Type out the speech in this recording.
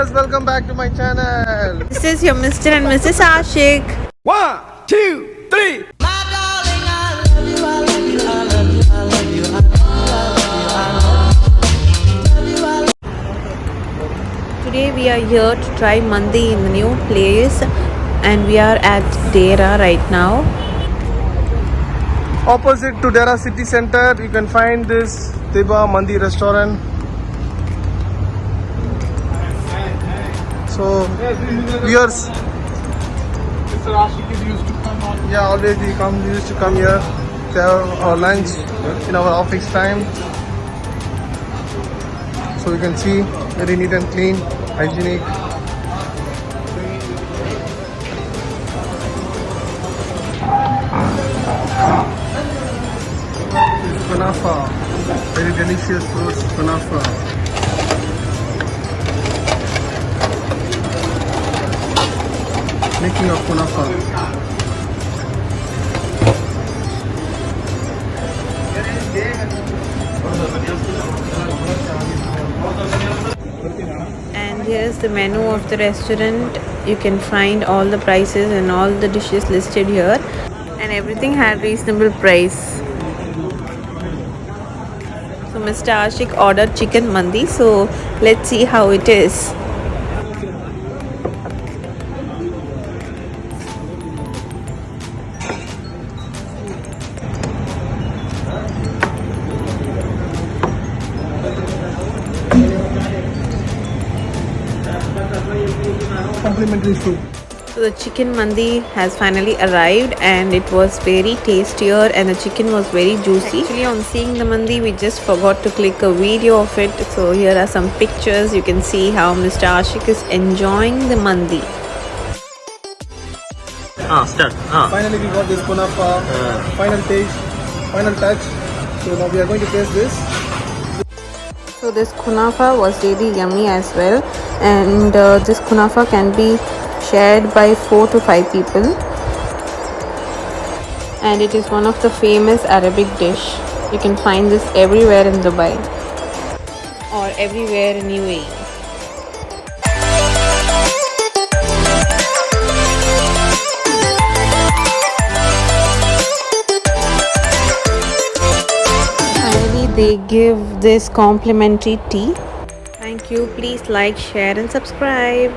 viewers, welcome back to my channel. This is your Mr. and Mrs. Ashik. 1, 2, 3. Today we are here to try Mandi in the new place and we are at Dera right now. Opposite to Dera city center, you can find this Tibba Mandi Restaurant. So, viewers, Mr. Ashik is used to come on. yeah, always we used to come here to have our lunch in our office time. So you can see very neat and clean, hygienic. Kunafa, very delicious fruits, Kunafa. Making of Kunafa. And here's the menu of the restaurant. You can find all the prices and all the dishes listed here. And everything had reasonable price. So Mr. Ashik ordered chicken mandi. So let's see how it is. Complimentary food. So the chicken mandi has finally arrived and it was very tastier and the chicken was very juicy. Actually on seeing the mandi we just forgot to click a video of it. So here are some pictures. You can see how Mr. Ashik is enjoying the mandi. Start. Finally we got this Kunafa, final taste, final touch. So now we are going to taste this. So this kunafa was really yummy as well, and this kunafa can be shared by 4 to 5 people, and it is one of the famous Arabic dish. You can find this everywhere in Dubai or everywhere in UAE. They give this complimentary tea. Thank you. Please like, share and subscribe.